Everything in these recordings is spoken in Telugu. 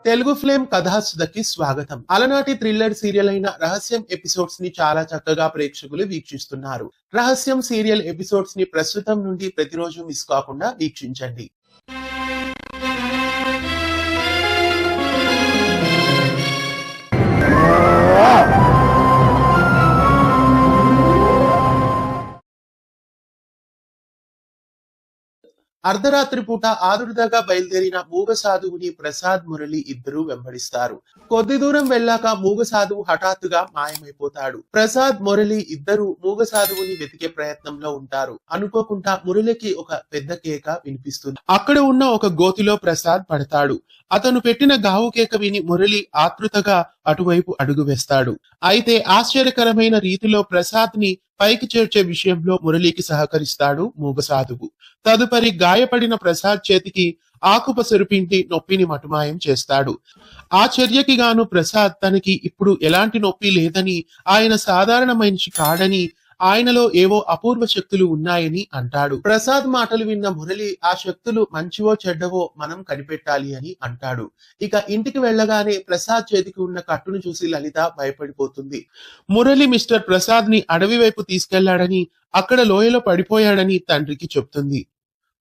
తెలుగు ఫ్లేమ్ కథాసుధకి స్వాగతం. అలనాటి థ్రిల్లర్ సీరియల్ అయిన రహస్యం ఎపిసోడ్స్ ని చాలా చక్కగా ప్రేక్షకులు వీక్షిస్తున్నారు. రహస్యం సీరియల్ ఎపిసోడ్స్ ని ప్రస్తుతం నుండి ప్రతిరోజు మిస్ కాకుండా వీక్షించండి. అర్ధరాత్రి పూట ఆదుర్దాగా బయలుదేరిన మూగ సాధువుని ప్రసాద్, మురళి ఇద్దరూ వెంబడిస్తారు. కొద్ది దూరం వెళ్ళాక మూగ సాధువు హఠాత్తుగా మాయమైపోతాడు. ప్రసాద్, మురళి ఇద్దరు మూగ సాధువుని వెతికే ప్రయత్నంలో ఉంటారు. అనుకోకుండా మురళికి ఒక పెద్ద కేక వినిపిస్తుంది. అక్కడ ఉన్న ఒక గోతిలో ప్రసాద్ పడతాడు. అతను పెట్టిన గావు కేక విని మురళి ఆతృతగా అటువైపు అడుగు వేస్తాడు. అయితే ఆశ్చర్యకరమైన రీతిలో ప్రసాద్ ని పైకి చేర్చే విషయంలో మురళికి సహకరిస్తాడు మూగ సాధువు. తదుపరి గాయపడిన ప్రసాద్ చేతికి ఆకుపసరు పిండి నొప్పిని మటుమాయం చేస్తాడు. ఆ చర్యకి గాను ప్రసాద్ తనకి ఇప్పుడు ఎలాంటి నొప్పి లేదని, ఆయన సాధారణ మనిషి కాడని, ఆయనలో ఏవో అపూర్వ శక్తులు ఉన్నాయని అంటాడు. ప్రసాద్ మాటలు విన్న మురళి ఆ శక్తులు మంచివో చెడ్డవో మనం కనిపెట్టాలి అని అంటాడు. ఇక ఇంటికి వెళ్ళగానే ప్రసాద్ చేతికి ఉన్న కట్టును చూసి లలిత భయపడిపోతుంది. మురళి మిస్టర్ ప్రసాద్ ని అడవి వైపు తీసుకెళ్లాడని, అక్కడ లోయలో పడిపోయాడని తండ్రికి చెప్తుంది.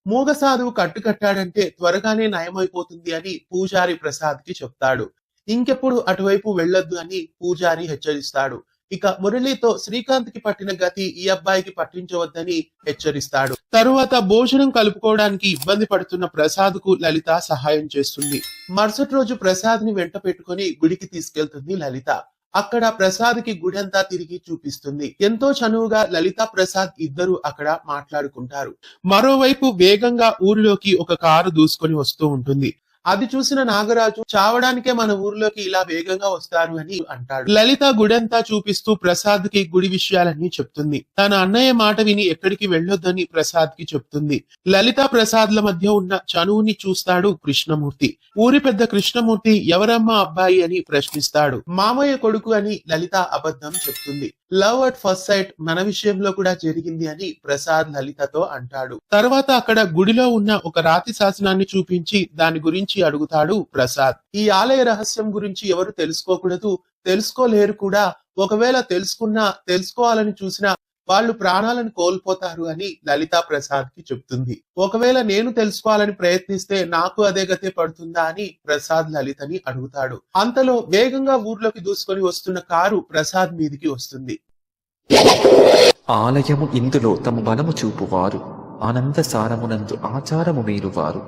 మూగ సాధువు కట్టు కట్టాడంటే త్వరగానే నయమైపోతుంది అని పూజారి ప్రసాద్ కి చెప్తాడు. ఇంకెప్పుడు అటువైపు వెళ్లొద్దు అని పూజారి హెచ్చరిస్తాడు. ఇక మురళితో శ్రీకాంత్ కి పట్టిన గతి ఈ అబ్బాయికి పట్టించవద్దని హెచ్చరిస్తాడు. తరువాత భోజనం కలుపుకోవడానికి ఇబ్బంది పడుతున్న ప్రసాద్ కు లలిత సహాయం చేస్తుంది. మరుసటి రోజు ప్రసాద్ ని వెంట పెట్టుకుని గుడికి తీసుకెళ్తుంది లలిత. అక్కడ ప్రసాద్ కి గుడంతా తిరిగి చూపిస్తుంది. ఎంతో చనువుగా లలిత, ప్రసాద్ ఇద్దరు అక్కడ మాట్లాడుకుంటారు. మరోవైపు వేగంగా ఊరిలోకి ఒక కారు దూసుకొని వస్తూ ఉంటుంది. అది చూసిన నాగరాజు, చావడానికే మన ఊర్లోకి ఇలా వేగంగా వస్తారు అని అంటాడు. లలిత గుడంతా చూపిస్తూ ప్రసాద్ కి గుడి విషయాలన్నీ చెప్తుంది. తన అన్నయ్య మాట విని ఎక్కడికి వెళ్ళొద్దని ప్రసాద్ కి చెప్తుంది. లలిత, ప్రసాద్ల మధ్య ఉన్న చనువుని చూస్తాడు కృష్ణమూర్తి. ఊరి పెద్ద కృష్ణమూర్తి ఎవరమ్మా అబ్బాయి అని ప్రశ్నిస్తాడు. మామయ్య కొడుకు అని లలిత అబద్ధం చెప్తుంది. లవ్ అట్ ఫస్ట్ సైట్ మన విషయంలో కూడా జరిగింది అని ప్రసాద్ లలితతో అంటాడు. తర్వాత అక్కడ గుడిలో ఉన్న ఒక రాతి శాసనాన్ని చూపించి దాని గురించి అడుగుతాడు ప్రసాద్. ఈ ఆలయ రహస్యం గురించి ఎవరు తెలుసుకోకూడదు, తెలుసుకోలేరు కూడా. ఒకవేళ తెలుసుకున్నా, తెలుసుకోవాలని చూసినా వాళ్ళు ప్రాణాలను కోల్పోతారు అని లలిత ప్రసాద్ కి చెప్తుంది. ఒకవేళ నేను తెలుసుకోవాలని ప్రయత్నిస్తే నాకు అదే గతే పడుతుందా అని ప్రసాద్ లలితని అడుగుతాడు. అంతలో వేగంగా ఊర్లోకి దూసుకొని వస్తున్న కారు ప్రసాద్ మీదికి వస్తుంది. ఆలయము ఇందులో తమ బలము చూపువారు, ఆనంద సారమునందు ఆచారము మీరువారు,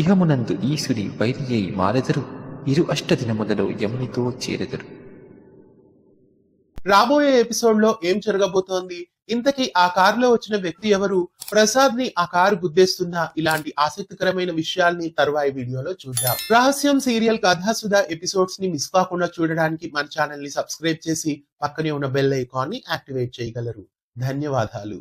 ఇహమునందు ఈశ్వరి వైరియై మారెదరు, ఇరు అష్టదినములలో యమునితో చేరెదరు. రాబోయే ఎపిసోడ్ లో ఏం జరగబోతోంది? ఇంతకీ ఆ కారులో వచ్చిన వ్యక్తి ఎవరు? ప్రసాద్ ని ఆ కారు గుద్దేస్తుందా? ఇలాంటి ఆసక్తికరమైన విషయాల్ని తరువాయి వీడియోలో చూద్దాం. రహస్యం సీరియల్ కథాసుధ ఎపిసోడ్స్ ని మిస్ కాకుండా చూడడానికి మన ఛానల్ ని సబ్స్క్రైబ్ చేసి పక్కనే ఉన్న బెల్ ఐకాన్ ని యాక్టివేట్ చేయగలరు. ధన్యవాదాలు.